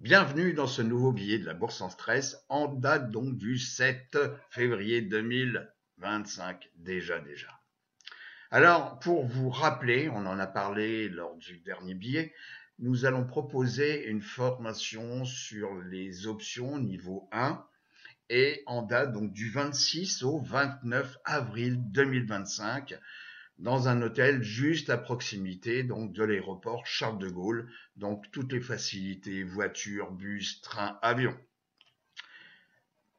Bienvenue dans ce nouveau billet de la Bourse en stress en date donc du 7 février 2025 déjà. Alors pour vous rappeler, on en a parlé lors du dernier billet, nous allons proposer une formation sur les options niveau 1 et en date donc du 26 au 29 avril 2025 dans un hôtel juste à proximité donc de l'aéroport Charles de Gaulle, donc toutes les facilités, voitures, bus, trains, avions.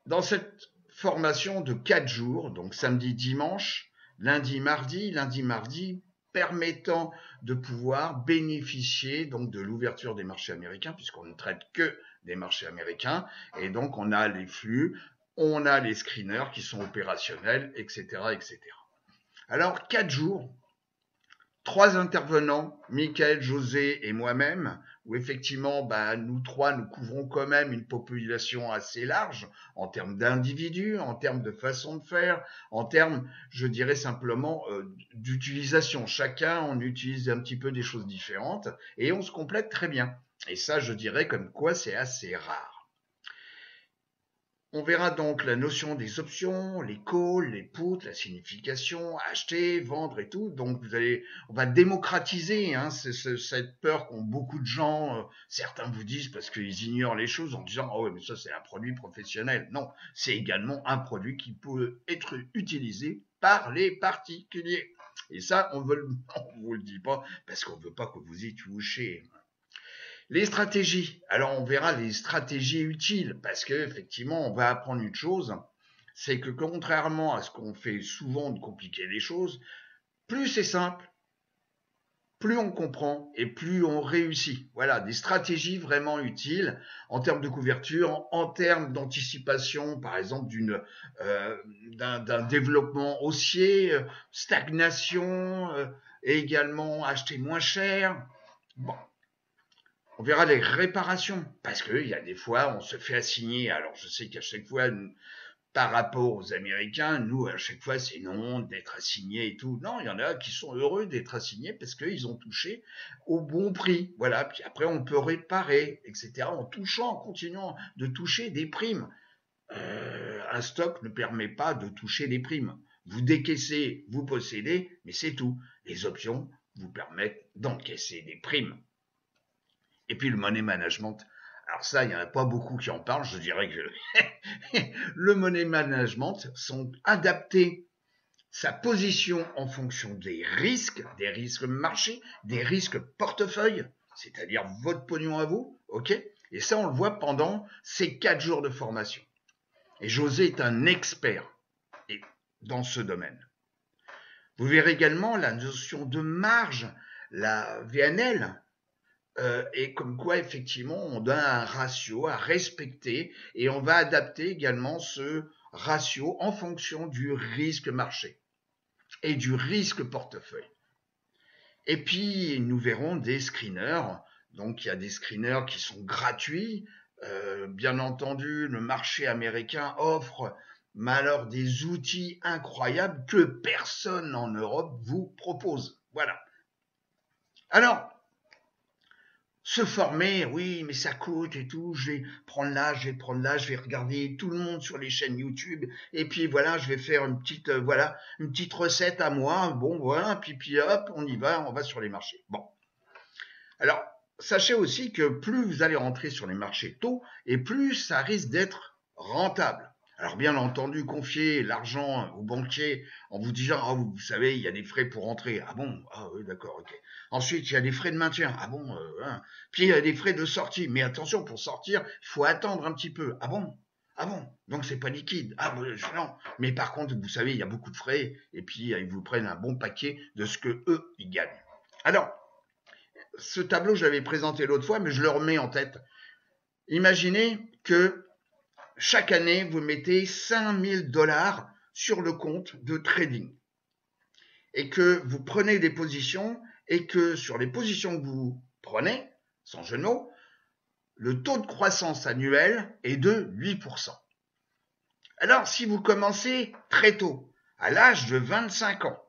Dans cette formation de 4 jours, donc samedi, dimanche, lundi, mardi, permettant de pouvoir bénéficier donc de l'ouverture des marchés américains, puisqu'on ne traite que des marchés américains, et donc on a les flux, on a les screeners qui sont opérationnels, etc. Alors, 4 jours, 3 intervenants, Michael, José et moi-même, où effectivement, nous trois, nous couvrons quand même une population assez large en termes d'individus, en termes de façon de faire, en termes, je dirais simplement, d'utilisation. Chacun, on utilise un petit peu des choses différentes et on se complète très bien. Et ça, je dirais comme quoi c'est assez rare. On verra donc la notion des options, les calls, les puts, la signification, acheter, vendre et tout. Donc on va démocratiser cette peur qu'ont beaucoup de gens. Certains vous disent parce qu'ils ignorent les choses en disant oh ouais, mais ça c'est un produit professionnel. Non, c'est également un produit qui peut être utilisé par les particuliers. Et ça, on vous le dit pas parce qu'on veut pas que vous y touchiez. Les stratégies. Alors, on verra les stratégies utiles parce que effectivement, on va apprendre une chose, c'est que contrairement à ce qu'on fait souvent de compliquer les choses, plus c'est simple, plus on comprend et plus on réussit. Voilà, des stratégies vraiment utiles en termes de couverture, en termes d'anticipation, par exemple d'un développement haussier, stagnation, et également acheter moins cher. Bon, on verra les réparations, parce qu'il y a des fois, on se fait assigner. Alors, je sais qu'à chaque fois, par rapport aux Américains, nous, à chaque fois, c'est non d'être assigné et tout. Non, il y en a qui sont heureux d'être assignés parce qu'ils ont touché au bon prix. Voilà, puis après, on peut réparer, etc. En continuant de toucher des primes. Un stock ne permet pas de toucher des primes. Vous décaissez, vous possédez, mais c'est tout. Les options vous permettent d'encaisser des primes. Et puis le money management. Alors ça, il n'y en a pas beaucoup qui en parlent. Je dirais que le money management sont adaptés sa position en fonction des risques marché, des risques portefeuille, c'est-à-dire votre pognon à vous, ok. Et ça, on le voit pendant ces 4 jours de formation. Et José est un expert dans ce domaine. Vous verrez également la notion de marge, la VNL, et comme quoi effectivement on a un ratio à respecter et on va adapter également ce ratio en fonction du risque marché et du risque portefeuille. Et puis nous verrons des screeners. Donc il y a des screeners qui sont gratuits. Bien entendu, le marché américain offre alors des outils incroyables que personne en Europe vous propose. Voilà. Alors, se former, oui, mais ça coûte et tout. Je vais prendre là, je vais regarder tout le monde sur les chaînes YouTube. Et puis voilà, je vais faire une petite recette à moi. Bon, voilà, puis hop, on y va, on va sur les marchés. Bon. Alors, sachez aussi que plus vous allez rentrer sur les marchés tôt, et plus ça risque d'être rentable. Alors bien entendu, confier l'argent au banquier en vous disant « Ah, vous savez, il y a des frais pour rentrer. » Ah bon? Ah oui, d'accord, ok. Ensuite, il y a des frais de maintien. Ah bon? Hein. Puis il y a des frais de sortie. Mais attention, pour sortir, il faut attendre un petit peu. Ah bon? Ah bon? Donc c'est pas liquide. Ah bon, non. Mais par contre, vous savez, il y a beaucoup de frais. Et puis, ils vous prennent un bon paquet de ce que eux, ils gagnent. Alors, ce tableau, je l'avais présenté l'autre fois, mais je le remets en tête. Imaginez que chaque année, vous mettez 5000 $ sur le compte de trading et que vous prenez des positions et que sur les positions que vous prenez, sans jeu de mots, le taux de croissance annuel est de 8%. Alors, si vous commencez très tôt, à l'âge de 25 ans,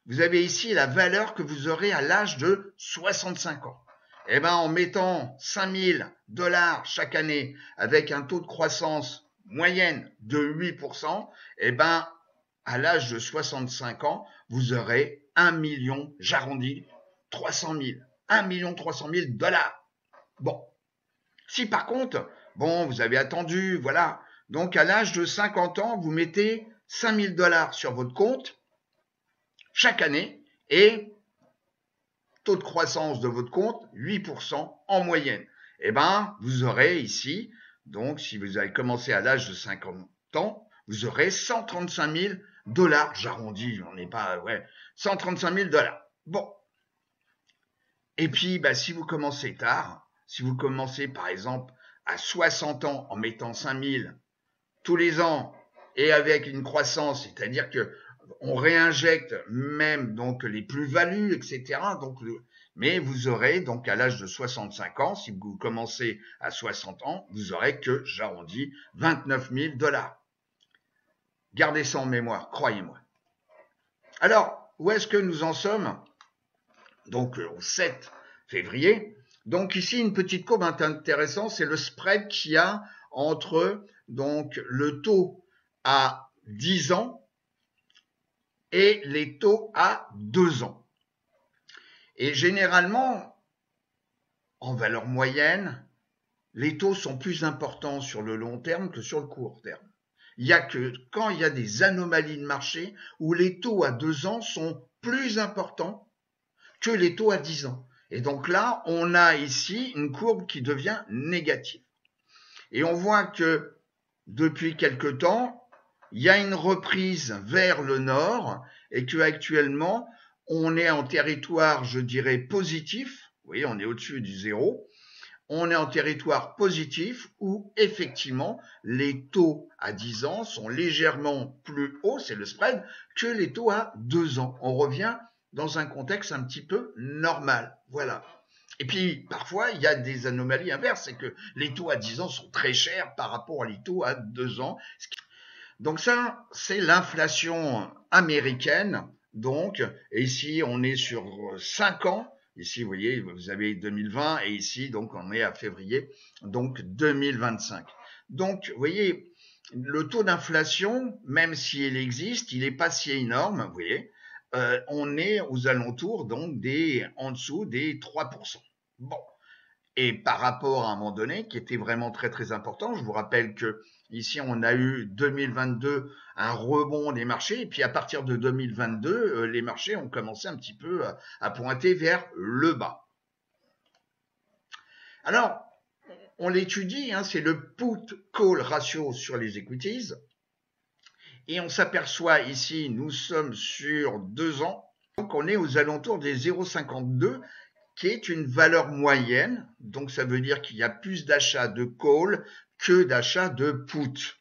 vous avez ici la valeur que vous aurez à l'âge de 65 ans. Eh ben, en mettant 5 000 $ chaque année avec un taux de croissance moyenne de 8%, eh ben, à l'âge de 65 ans, vous aurez 1 million, j'arrondis, 300 000, 1 300 000 $ Bon, si par contre, bon, vous avez attendu, voilà, donc à l'âge de 50 ans, vous mettez 5 000 $ sur votre compte chaque année et taux de croissance de votre compte, 8% en moyenne. Eh ben, vous aurez ici, donc si vous avez commencé à l'âge de 50 ans, vous aurez 135 000 $, j'arrondis, on n'est pas, ouais, 135 000 $. Bon. Et puis, bah, si vous commencez tard, si vous commencez par exemple à 60 ans en mettant 5 000 tous les ans et avec une croissance, c'est-à-dire que on réinjecte même donc les plus-values, etc. Donc, mais vous aurez donc à l'âge de 65 ans, si vous commencez à 60 ans, vous aurez que, j'arrondis, 29 000 $. Gardez ça en mémoire, croyez-moi. Alors, où est-ce que nous en sommes? Donc, au 7 février. Donc, ici, une petite courbe intéressante, c'est le spread qu'il y a entre donc, le taux à 10 ans et les taux à 2 ans. Et généralement, en valeur moyenne, les taux sont plus importants sur le long terme que sur le court terme. Il n'y a que quand il y a des anomalies de marché où les taux à 2 ans sont plus importants que les taux à 10 ans. Et donc là, on a ici une courbe qui devient négative. Et on voit que depuis quelque temps, il y a une reprise vers le nord et qu'actuellement, on est en territoire, je dirais, positif. Vous voyez, on est au-dessus du zéro. On est en territoire positif où, effectivement, les taux à 10 ans sont légèrement plus hauts, c'est le spread, que les taux à 2 ans. On revient dans un contexte un petit peu normal. Voilà. Et puis, parfois, il y a des anomalies inverses, c'est que les taux à 10 ans sont très chers par rapport à les taux à 2 ans. Donc ça, c'est l'inflation américaine. Donc, et ici, on est sur 5 ans. Ici, vous voyez, vous avez 2020 et ici, donc, on est à février, donc 2025. Donc, vous voyez, le taux d'inflation, même s'il existe, il n'est pas si énorme, vous voyez. On est aux alentours, donc, en dessous des 3%. Bon. Et par rapport à un moment donné, qui était vraiment très très important, je vous rappelle que ici on a eu 2022 un rebond des marchés, et puis à partir de 2022, les marchés ont commencé un petit peu à pointer vers le bas. Alors, on l'étudie, hein, c'est le put-call ratio sur les equities, et on s'aperçoit ici, nous sommes sur 2 ans, donc on est aux alentours des 0,52, qui est une valeur moyenne, donc ça veut dire qu'il y a plus d'achats de call que d'achats de put.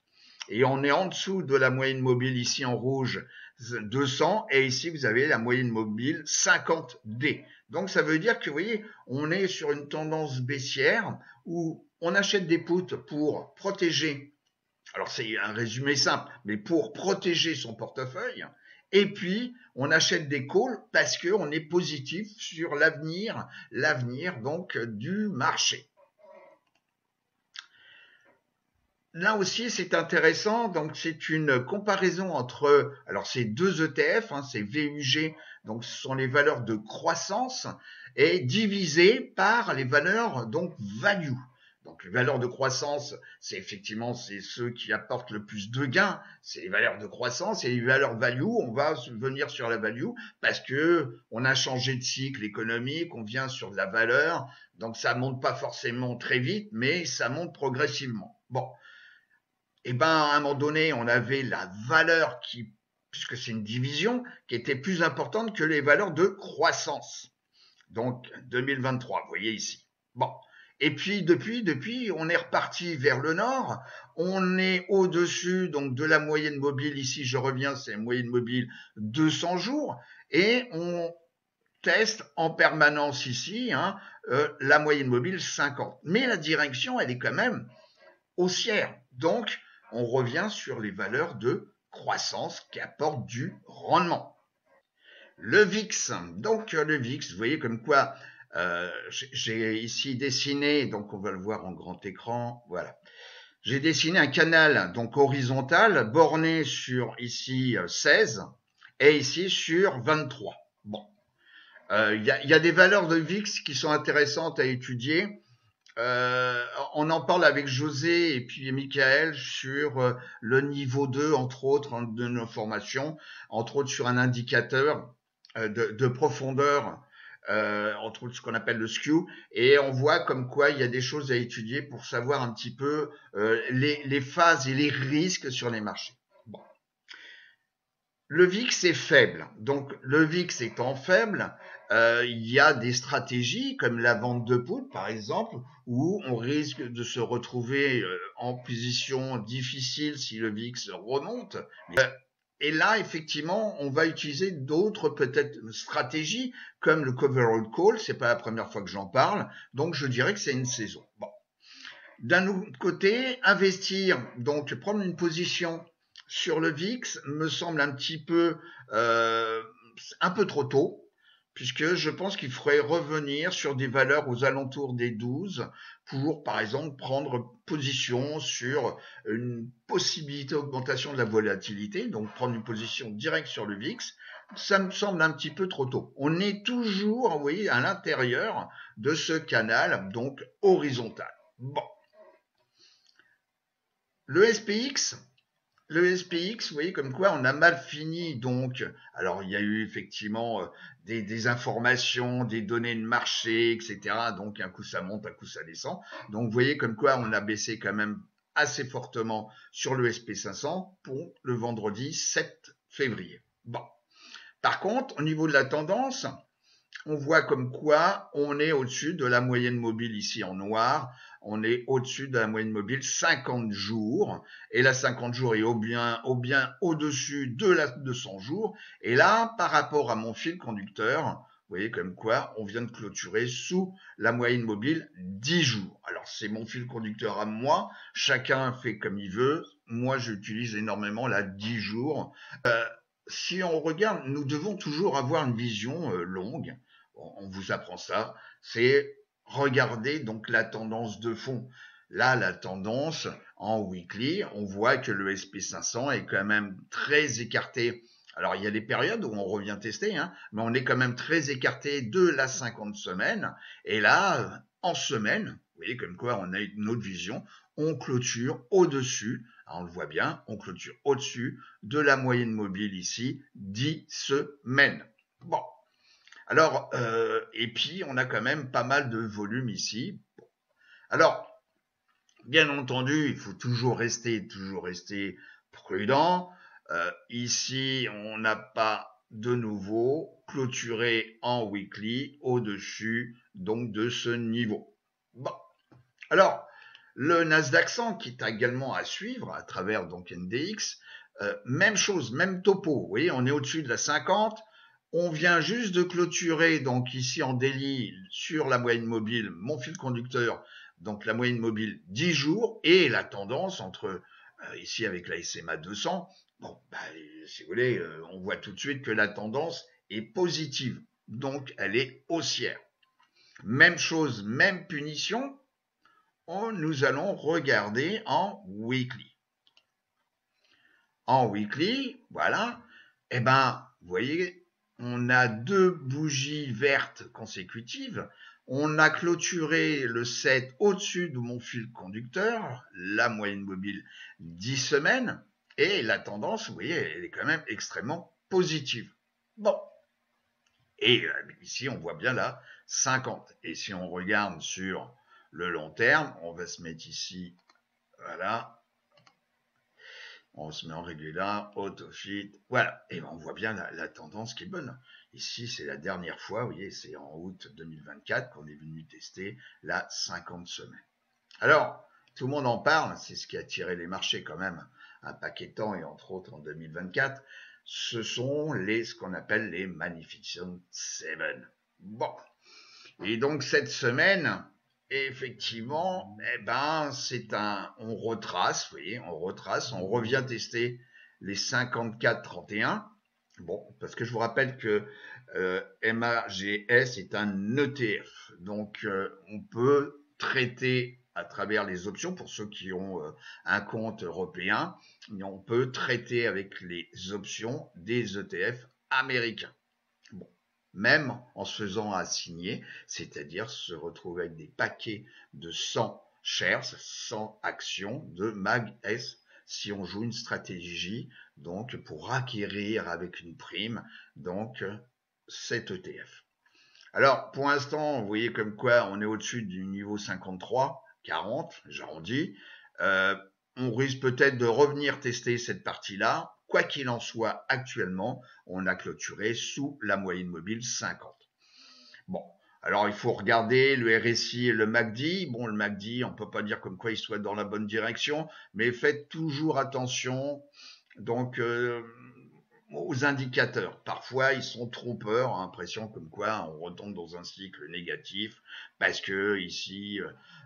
Et on est en dessous de la moyenne mobile ici en rouge 200 et ici vous avez la moyenne mobile 50D. Donc ça veut dire que vous voyez, on est sur une tendance baissière où on achète des puts pour protéger, alors c'est un résumé simple, mais pour protéger son portefeuille. Et puis, on achète des calls parce qu'on est positif sur l'avenir donc du marché. Là aussi, c'est intéressant. Donc, c'est une comparaison entre, alors c'est deux ETF, hein, c'est VUG, donc ce sont les valeurs de croissance, et divisé par les valeurs donc value. Donc les valeurs de croissance, c'est effectivement c'est ceux qui apportent le plus de gains, c'est les valeurs de croissance, et les valeurs value, on va venir sur la value parce que on a changé de cycle économique, on vient sur de la valeur, donc ça monte pas forcément très vite, mais ça monte progressivement. Bon, et ben à un moment donné, on avait la valeur qui, puisque c'est une division, qui était plus importante que les valeurs de croissance. Donc 2023, vous voyez ici. Bon. Et puis depuis, on est reparti vers le nord. On est au-dessus donc de la moyenne mobile. Ici, je reviens, c'est moyenne mobile 200 jours. Et on teste en permanence ici la moyenne mobile 50. Mais la direction, elle est quand même haussière. Donc, on revient sur les valeurs de croissance qui apportent du rendement. Le VIX, donc le VIX, vous voyez comme quoi J'ai ici dessiné, donc on va le voir en grand écran, voilà. J'ai dessiné un canal donc horizontal borné sur ici 16 et ici sur 23. Bon, y a des valeurs de VIX qui sont intéressantes à étudier. On en parle avec José et puis Michael sur le niveau 2, entre autres, hein, de nos formations, entre autres sur un indicateur de profondeur, entre autres ce qu'on appelle le skew, et on voit comme quoi il y a des choses à étudier pour savoir un petit peu les phases et les risques sur les marchés. Bon. Le VIX est faible. Donc, le VIX étant faible, il y a des stratégies comme la vente de poudre, par exemple, où on risque de se retrouver en position difficile si le VIX remonte. Et là, effectivement, on va utiliser d'autres peut-être stratégies comme le coverall call. C'est pas la première fois que j'en parle, donc je dirais que c'est une saison. Bon. D'un autre côté, investir, donc prendre une position sur le VIX me semble un peu trop tôt, puisque je pense qu'il faudrait revenir sur des valeurs aux alentours des 12 pour, par exemple, prendre position sur une possibilité d'augmentation de la volatilité, donc prendre une position directe sur le VIX. Ça me semble un petit peu trop tôt. On est toujours, vous voyez, à l'intérieur de ce canal, donc horizontal. Bon. Le SPX, vous voyez comme quoi on a mal fini donc. Alors il y a eu effectivement des informations, des données de marché, etc. Donc un coup ça monte, un coup ça descend. Donc vous voyez comme quoi on a baissé quand même assez fortement sur le SP500 pour le vendredi 7 février. Bon. Par contre, au niveau de la tendance, on voit comme quoi on est au-dessus de la moyenne mobile ici en noir. On est au-dessus de la moyenne mobile 50 jours. Et la 50 jours est bien au-dessus de la 200 jours. Et là, par rapport à mon fil conducteur, vous voyez comme quoi on vient de clôturer sous la moyenne mobile 10 jours. Alors c'est mon fil conducteur à moi. Chacun fait comme il veut. Moi, j'utilise énormément la 10 jours. Si on regarde, nous devons toujours avoir une vision longue. On vous apprend ça. C'est regarder donc la tendance de fond. Là, la tendance en weekly, on voit que le SP500 est quand même très écarté. Alors, il y a des périodes où on revient tester, hein, mais on est quand même très écarté de la 50 semaines. Et là, en semaine, vous voyez comme quoi on a une autre vision, on clôture au-dessus, on le voit bien, on clôture au-dessus de la moyenne mobile ici, 10 semaines. Bon. Alors, et puis on a quand même pas mal de volume ici. Alors, bien entendu, il faut toujours rester prudent. Ici, on n'a pas de nouveau clôturé en weekly au-dessus donc de ce niveau. Bon, alors le Nasdaq 100 qui est également à suivre à travers donc NDX, même chose, même topo. Vous voyez, on est au-dessus de la 50. On vient juste de clôturer, donc ici en daily, sur la moyenne mobile, mon fil conducteur, donc la moyenne mobile 10 jours, et la tendance entre, ici avec la SMA 200, bon, si vous voulez, on voit tout de suite que la tendance est positive, donc elle est haussière. Même chose, même punition, nous allons regarder en weekly. En weekly, voilà, eh ben, vous voyez, on a 2 bougies vertes consécutives. On a clôturé le 7 au-dessus de mon fil conducteur, la moyenne mobile 10 semaines, et la tendance, vous voyez, elle est quand même extrêmement positive. Bon. Et ici, on voit bien là 50. Et si on regarde sur le long terme, on va se mettre ici, voilà, on se met en régular, auto-fit, voilà, et on voit bien la tendance qui est bonne. Ici, c'est la dernière fois, vous voyez, c'est en août 2024 qu'on est venu tester la 50 semaines. Alors, tout le monde en parle, c'est ce qui a tiré les marchés quand même un paquet de temps, et entre autres en 2024, ce sont ce qu'on appelle les Magnificent Seven. Bon, et donc cette semaine, effectivement, on retrace, vous voyez, on revient tester les 54-31. Bon, parce que je vous rappelle que MAGS est un ETF. Donc, on peut traiter à travers les options, pour ceux qui ont un compte européen, mais on peut traiter avec les options des ETF américains. Bon. Même en se faisant assigner, c'est-à-dire se retrouver avec des paquets de 100 shares, 100 actions de MAGS, si on joue une stratégie, donc pour acquérir avec une prime, donc cet ETF. Alors, pour l'instant, vous voyez comme quoi on est au-dessus du niveau 53, 40, j'arrondis. On risque peut-être de revenir tester cette partie-là. Quoi qu'il en soit, actuellement, on a clôturé sous la moyenne mobile 50. Bon, alors il faut regarder le RSI et le MACD. Bon, le MACD, on peut pas dire comme quoi il soit dans la bonne direction, mais faites toujours attention. Donc, aux indicateurs. Parfois, ils sont trompeurs, hein, impression comme quoi on retombe dans un cycle négatif parce que ici,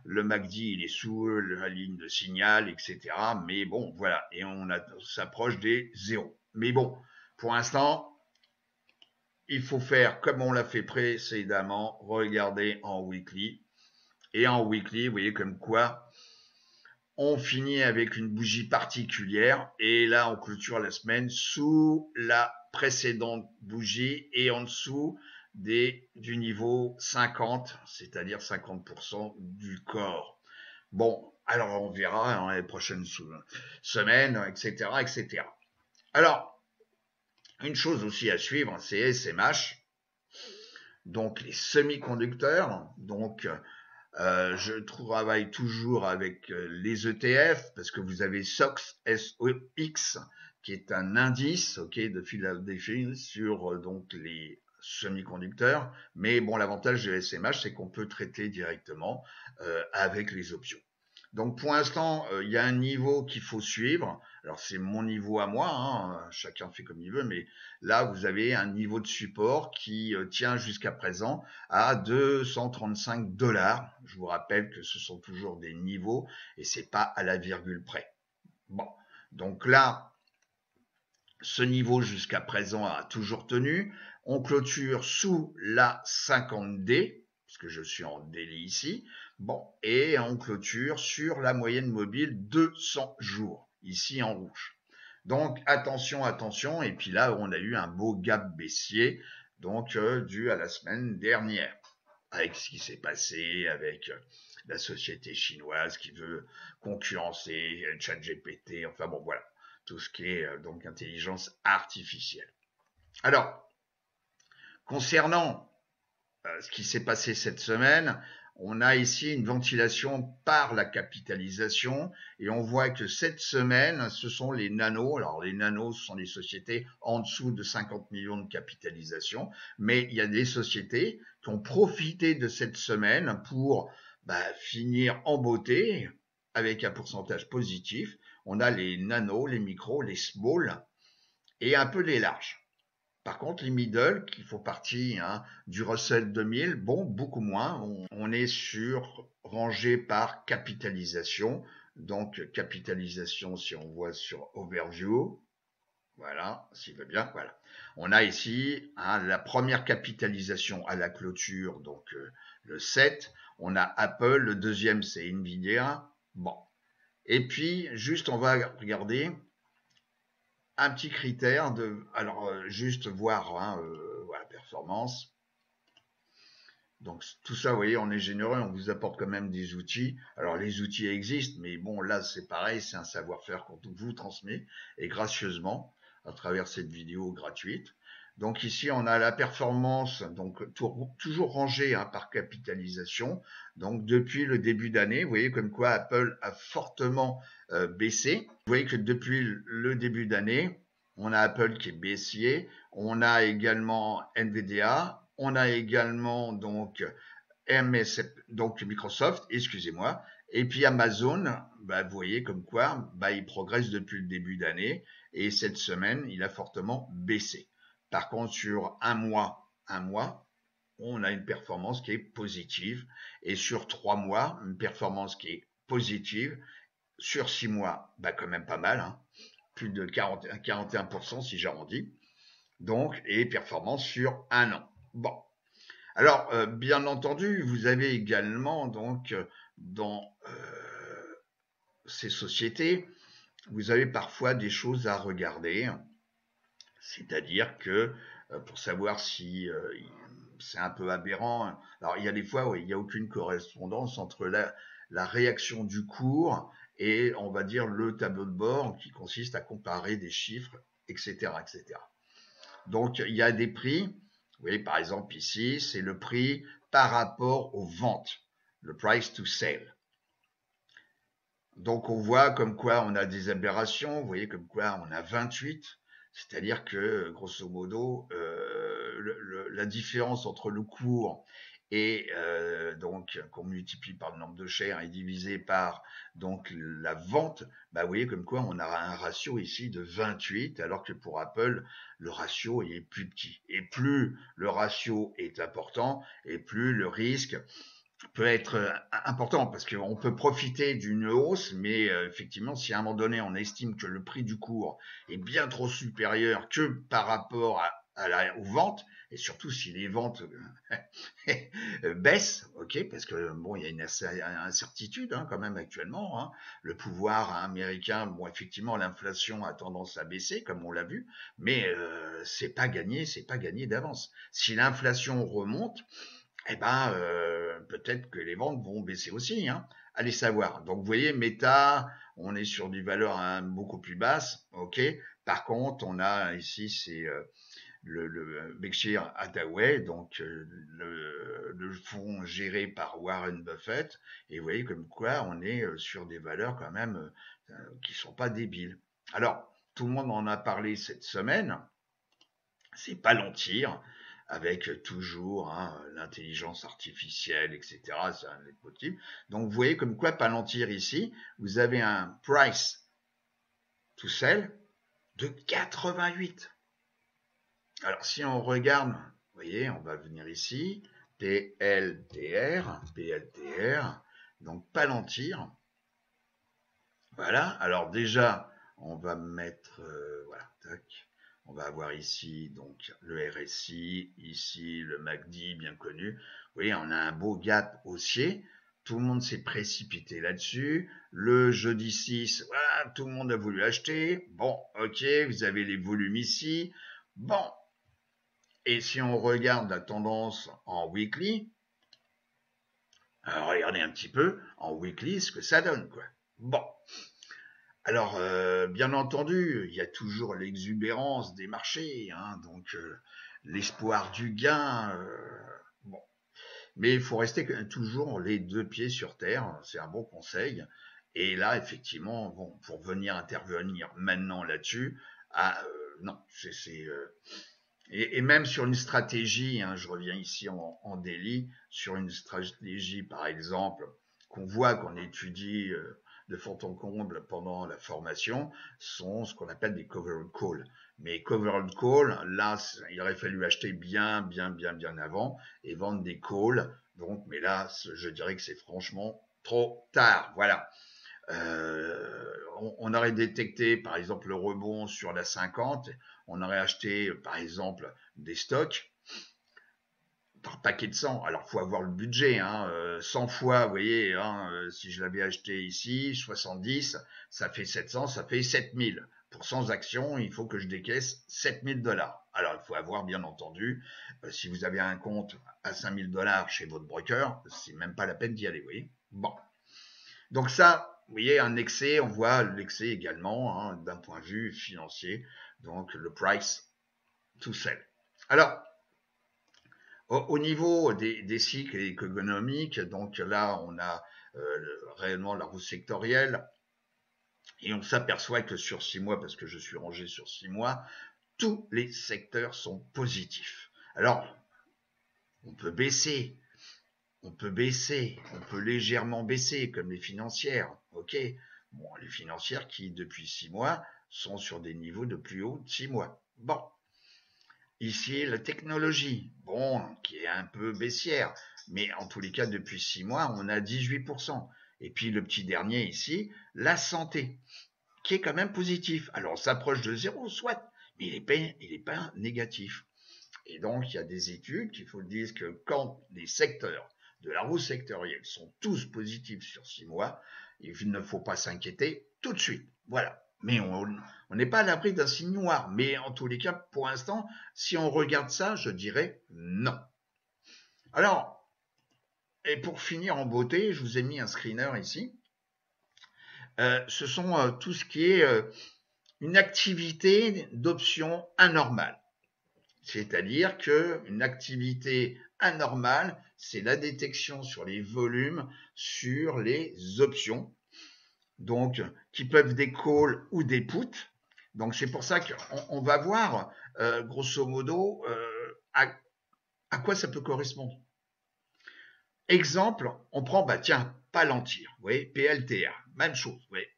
le MACD, il est sous la ligne de signal, etc. Mais bon, voilà, et on s'approche des zéros. Mais bon, pour l'instant, il faut faire comme on l'a fait précédemment, regarder en weekly. Et en weekly, vous voyez comme quoi on finit avec une bougie particulière et là on clôture la semaine sous la précédente bougie et en dessous du niveau 50, c'est-à-dire 50% du corps. Bon, alors on verra dans les prochaines semaines, etc., etc. Alors, une chose aussi à suivre, c'est SMH, donc les semi-conducteurs, donc je travaille toujours avec les ETF parce que vous avez SOX, SOX, qui est un indice, de Philadelphie sur donc les semi-conducteurs. Mais bon, l'avantage de SMH, c'est qu'on peut traiter directement avec les options. Donc pour l'instant, il y a un niveau qu'il faut suivre. Alors c'est mon niveau à moi, hein, chacun fait comme il veut, mais là vous avez un niveau de support qui tient jusqu'à présent à 235 $. Je vous rappelle que ce sont toujours des niveaux et c'est pas à la virgule près. Bon, donc là, ce niveau jusqu'à présent a toujours tenu. On clôture sous la 50D, puisque je suis en daily ici. Bon, et on clôture sur la moyenne mobile 200 jours, ici en rouge. Donc attention, attention. Et puis là, on a eu un beau gap baissier, donc dû à la semaine dernière, avec ce qui s'est passé avec la société chinoise qui veut concurrencer ChatGPT. Enfin bon, voilà, tout ce qui est donc intelligence artificielle. Alors, concernant ce qui s'est passé cette semaine, on a ici une ventilation par la capitalisation et on voit que cette semaine, ce sont les nanos. Alors les nanos, ce sont des sociétés en dessous de 50 millions de capitalisation, mais il y a des sociétés qui ont profité de cette semaine pour finir en beauté avec un pourcentage positif. On a les nanos, les micros, les small et un peu les larges. Par contre, les middle, qui font partie du Russell 2000, bon, beaucoup moins. On est sur rangé par capitalisation. Donc, capitalisation, si on voit sur Overview, voilà, s'il veut bien, voilà. On a ici la première capitalisation à la clôture, donc le 7. On a Apple, le deuxième, c'est Nvidia. Bon. Et puis, juste, on va regarder un petit critère alors juste voir voilà, performance. Donc tout ça, vous voyez, on est généreux, on vous apporte quand même des outils. Alors les outils existent, mais bon là c'est pareil, c'est un savoir-faire qu'on vous transmet et gracieusement à travers cette vidéo gratuite. Donc ici on a la performance, donc toujours rangée par capitalisation. Donc depuis le début d'année, vous voyez comme quoi Apple a fortement baissé. Vous voyez que depuis le début d'année, on a Apple qui est baissier, on a également Nvidia, on a également donc donc Microsoft, excusez-moi, et puis Amazon, vous voyez comme quoi il progresse depuis le début d'année et cette semaine il a fortement baissé. Par contre sur un mois, on a une performance qui est positive et sur 3 mois, une performance qui est positive. Sur 6 mois, quand même pas mal, plus de 41% si j'arrondis. Donc, et performance sur 1 an. Bon. Alors, bien entendu, vous avez également, donc, dans ces sociétés, vous avez parfois des choses à regarder. C'est-à-dire que pour savoir si c'est un peu aberrant, alors il y a des fois où il n'y a aucune correspondance entre la réaction du cours et on va dire le tableau de bord qui consiste à comparer des chiffres, etc., etc. Donc il y a des prix, vous voyez par exemple ici, c'est le prix par rapport aux ventes, le price to sale. Donc on voit comme quoi on a des aberrations, vous voyez comme quoi on a 28, c'est-à-dire que grosso modo la différence entre le cours et donc qu'on multiplie par le nombre de shares et divisé par donc la vente, bah vous voyez comme quoi on a un ratio ici de 28 alors que pour Apple le ratio est plus petit. Et plus le ratio est important et plus le risque peut être important parce qu'on peut profiter d'une hausse, mais effectivement, si à un moment donné on estime que le prix du cours est bien trop supérieur que par rapport aux ventes, et surtout si les ventes baissent, ok, parce que bon, il y a une incertitude quand même actuellement. Le pouvoir américain, bon, effectivement, l'inflation a tendance à baisser, comme on l'a vu, mais c'est pas gagné d'avance. Si l'inflation remonte, eh ben, peut-être que les ventes vont baisser aussi. Allez savoir. Donc, vous voyez, Meta, on est sur des valeurs beaucoup plus basses. OK. Par contre, on a ici, c'est le Berkshire Hathaway, donc le fonds géré par Warren Buffett. Et vous voyez comme quoi on est sur des valeurs quand même qui sont pas débiles. Alors, tout le monde en a parlé cette semaine. C'est Palantir, avec toujours l'intelligence artificielle, etc. C'est un possible. Donc vous voyez comme quoi Palantir ici, vous avez un price to sell de 88. Alors si on regarde, vous voyez, on va venir ici, PLTR, donc Palantir. Voilà, alors déjà, on va mettre, voilà, tac. On va avoir ici donc le RSI, ici le MACD bien connu. Vous voyez, on a un beau gap haussier. Tout le monde s'est précipité là-dessus. Le jeudi 6, voilà, tout le monde a voulu acheter. Bon, ok, vous avez les volumes ici. Bon, et si on regarde la tendance en weekly, regardez un petit peu en weekly ce que ça donne, quoi. Bon. Alors, bien entendu, il y a toujours l'exubérance des marchés, donc l'espoir du gain. Bon. Mais il faut rester toujours les deux pieds sur terre, c'est un bon conseil. Et là, effectivement, bon, pour venir intervenir maintenant là-dessus, non, et même sur une stratégie, je reviens ici en daily, sur une stratégie par exemple qu'on voit, qu'on étudie de fond en comble pendant la formation, sont ce qu'on appelle des covered calls. Mais covered calls, là, il aurait fallu acheter bien avant et vendre des calls. Donc, mais là, je dirais que c'est franchement trop tard. Voilà. On aurait détecté par exemple le rebond sur la 50, on aurait acheté par exemple des stocks par paquet de 100. Alors faut avoir le budget, 100 fois, vous voyez, si je l'avais acheté ici, 70, ça fait 700, ça fait 7000. Pour 100 actions, il faut que je décaisse 7000 dollars. Alors il faut avoir bien entendu, si vous avez un compte à 5000 dollars chez votre broker, c'est même pas la peine d'y aller, vous voyez. Bon. Donc ça, vous voyez, un excès, on voit l'excès également d'un point de vue financier, donc le price to sell. Alors, au niveau des cycles économiques, donc là, on a réellement la roue sectorielle, et on s'aperçoit que sur 6 mois, parce que je suis rangé sur 6 mois, tous les secteurs sont positifs. Alors, on peut baisser, on peut légèrement baisser, comme les financières, ok. Bon, les financières qui, depuis 6 mois, sont sur des niveaux de plus haut de 6 mois. Bon. Ici, la technologie, bon, qui est un peu baissière, mais en tous les cas, depuis 6 mois, on a 18%. Et puis, le petit dernier ici, la santé, qui est quand même positif. Alors, on s'approche de zéro, soit, mais il est pas négatif. Et donc, il y a des études qui vous disent que quand les secteurs de la roue sectorielle sont tous positifs sur 6 mois, il ne faut pas s'inquiéter tout de suite. Voilà. Mais on n'est pas à l'abri d'un signe noir. Mais en tous les cas, pour l'instant, si on regarde ça, je dirais non. Alors, et pour finir en beauté, je vous ai mis un screener ici. Ce sont tout ce qui est une activité d'option anormale. C'est-à-dire qu'une activité anormale, c'est la détection sur les volumes, sur les options, donc qui peuvent être des calls ou des puts. Donc c'est pour ça qu'on va voir, grosso modo, à quoi ça peut correspondre. Exemple, on prend, bah tiens, Palantir, vous voyez, PLTR, même chose, vous voyez.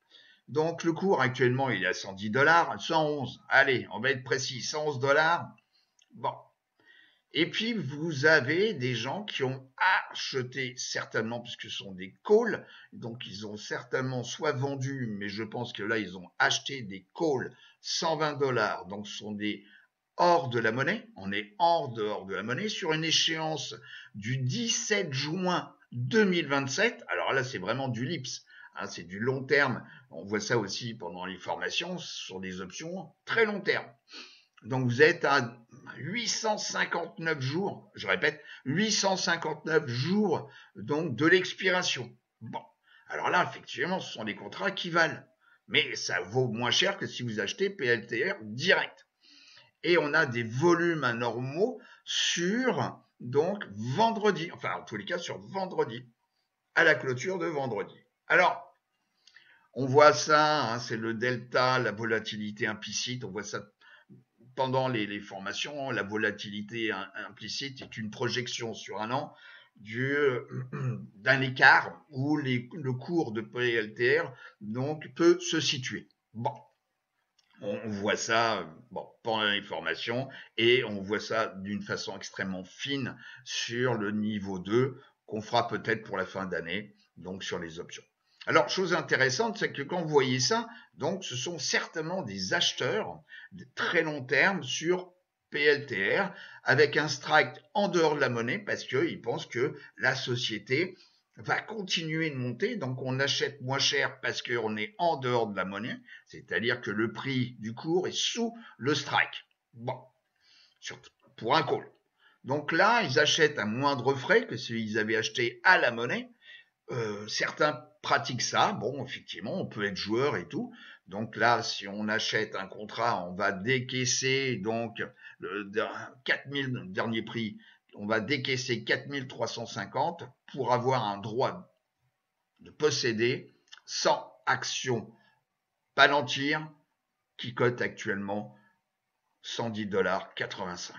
Donc le cours actuellement, il est à 110 $, 111, allez, on va être précis, 111 $. Bon. Et puis, vous avez des gens qui ont acheté certainement, puisque ce sont des calls, donc ils ont certainement soit vendu, mais je pense que là, ils ont acheté des calls 120 $, donc ce sont des hors de la monnaie, on est hors dehors de la monnaie, sur une échéance du 17 juin 2027, alors là, c'est vraiment du LIPS, hein, c'est du long terme, on voit ça aussi pendant les formations, sur des options très long terme. Donc vous êtes à 859 jours, je répète, 859 jours donc de l'expiration. Bon, alors là, effectivement, ce sont des contrats qui valent, mais ça vaut moins cher que si vous achetez PLTR direct. Et on a des volumes anormaux sur donc vendredi, enfin en tous les cas sur vendredi, à la clôture de vendredi. Alors, on voit ça, hein, c'est le delta, la volatilité implicite, on voit ça pendant les formations. La volatilité implicite est une projection sur un an d'un écart où le cours de PLTR donc peut se situer. Bon, on voit ça pendant les formations et on voit ça d'une façon extrêmement fine sur le niveau 2 qu'on fera peut-être pour la fin d'année, donc sur les options. Alors, chose intéressante, c'est que quand vous voyez ça, donc ce sont certainement des acheteurs de très long terme sur PLTR avec un strike en dehors de la monnaie parce qu'ils pensent que la société va continuer de monter, donc on achète moins cher parce qu'on est en dehors de la monnaie, c'est-à-dire que le prix du cours est sous le strike. Bon, pour un call. Donc là, ils achètent à moindre frais que s'ils avaient acheté à la monnaie. Certains pratiquent ça. Bon, effectivement, on peut être joueur et tout. Donc là, si on achète un contrat, on va décaisser donc le 4000 dernier prix, on va décaisser 4350 pour avoir un droit de posséder 100 actions Palantir qui cotent actuellement 110 $ 85.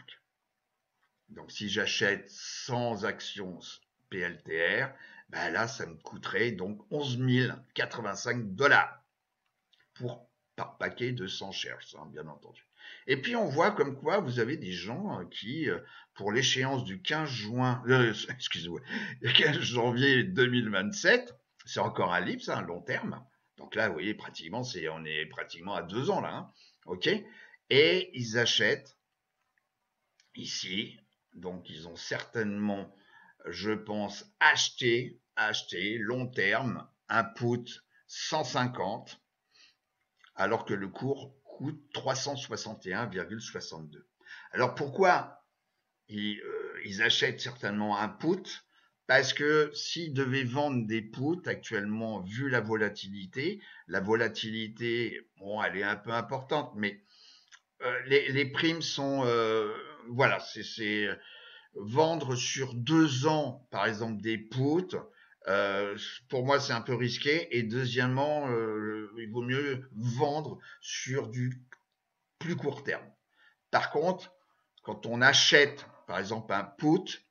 Donc si j'achète 100 actions PLTR, ben là ça me coûterait donc 11 085 $ par paquet de 100 shares, hein, bien entendu. Et puis on voit comme quoi vous avez des gens qui, pour l'échéance du 15 juin, excusez-moi, 15 janvier 2027, c'est encore un LIPS, un long terme. Donc là, vous voyez, pratiquement, on est pratiquement à 2 ans là, hein, ok. Et ils achètent ici, donc ils ont certainement, je pense, acheté long terme un put 150 alors que le cours coûte 361,62. Alors pourquoi ils achètent certainement un put? Parce que s'ils devaient vendre des puts actuellement, vu la volatilité, bon, elle est un peu importante, mais les primes sont, voilà, c'est vendre sur 2 ans, par exemple, des puts. Pour moi, c'est un peu risqué. Et deuxièmement, il vaut mieux vendre sur du plus court terme. Par contre, quand on achète, par exemple, un put,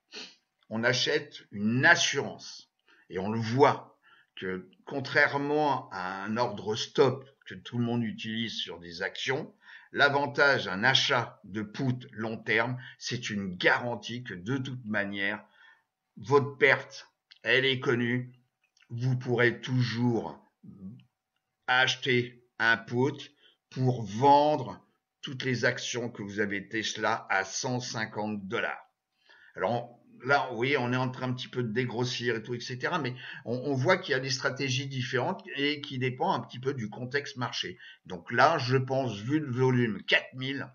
on achète une assurance. Et on le voit que contrairement à un ordre stop que tout le monde utilise sur des actions, l'avantage d'un achat de put long terme, c'est une garantie que de toute manière, votre perte, elle est connue. Vous pourrez toujours acheter un put pour vendre toutes les actions que vous avez Tesla à 150 $. Alors là, oui, on est en train un petit peu de dégrossir et tout, etc. Mais on voit qu'il y a des stratégies différentes et qui dépendent un petit peu du contexte marché. Donc là, je pense, vu le volume, 4000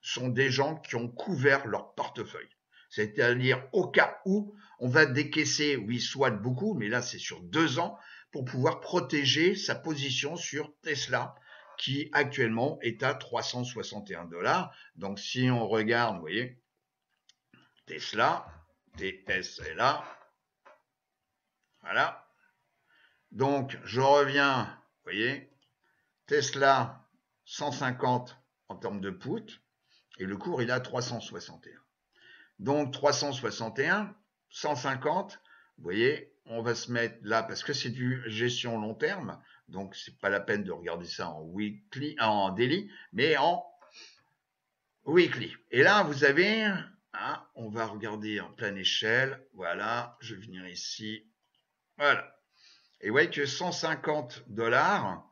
sont des gens qui ont couvert leur portefeuille. C'est-à-dire au cas où on va décaisser, oui, soit beaucoup, mais là c'est sur 2 ans, pour pouvoir protéger sa position sur Tesla, qui actuellement est à 361 $. Donc si on regarde, vous voyez, Tesla, TSLA, voilà. Donc je reviens, vous voyez, Tesla 150 en termes de put, et le cours il est à 361. Donc 361, 150, vous voyez, on va se mettre là parce que c'est du gestion long terme, donc c'est pas la peine de regarder ça en weekly, en daily, mais en weekly. Et là, vous avez, hein, on va regarder en pleine échelle, voilà, je vais venir ici, voilà. Et vous voyez que 150 $,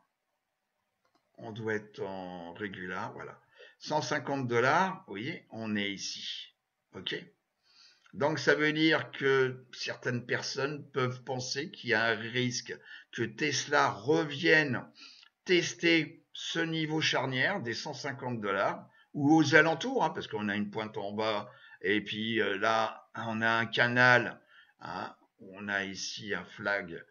on doit être en régular, voilà. 150 $, vous voyez, on est ici, ok? Donc ça veut dire que certaines personnes peuvent penser qu'il y a un risque que Tesla revienne tester ce niveau charnière des 150 $ ou aux alentours, hein, parce qu'on a une pointe en bas et puis là on a un canal, hein, on a ici un flag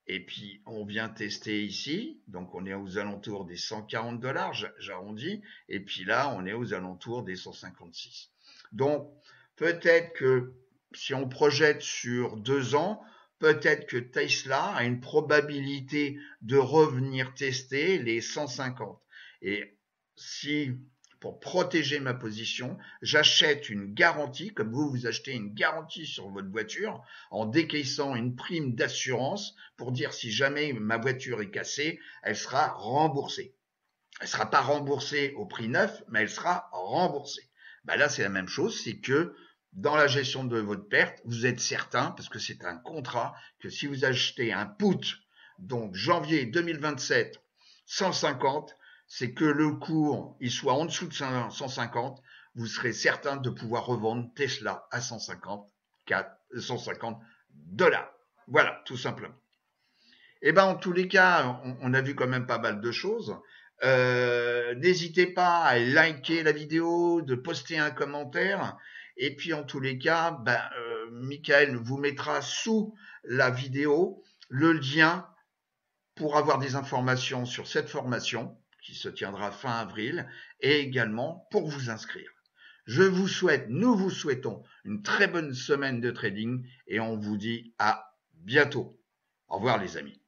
et puis on vient tester ici, donc on est aux alentours des 140 $, j'arrondis, et puis là on est aux alentours des 156. Donc peut-être que si on projette sur 2 ans, peut-être que Tesla a une probabilité de revenir tester les 150. Et si, pour protéger ma position, j'achète une garantie, comme vous achetez une garantie sur votre voiture, en décaissant une prime d'assurance pour dire si jamais ma voiture est cassée, elle sera remboursée. Elle ne sera pas remboursée au prix neuf, mais elle sera remboursée. Ben là, c'est la même chose, c'est que dans la gestion de votre perte, vous êtes certain, parce que c'est un contrat, que si vous achetez un put, donc janvier 2027, 150, c'est que le cours, il soit en dessous de 150, vous serez certain de pouvoir revendre Tesla à 150 $. Voilà, tout simplement. Et ben, en tous les cas, on a vu quand même pas mal de choses. N'hésitez pas à liker la vidéo, de poster un commentaire. Et puis en tous les cas, Michael vous mettra sous la vidéo le lien pour avoir des informations sur cette formation qui se tiendra fin avril et également pour vous inscrire. Nous vous souhaitons une très bonne semaine de trading et on vous dit à bientôt. Au revoir les amis.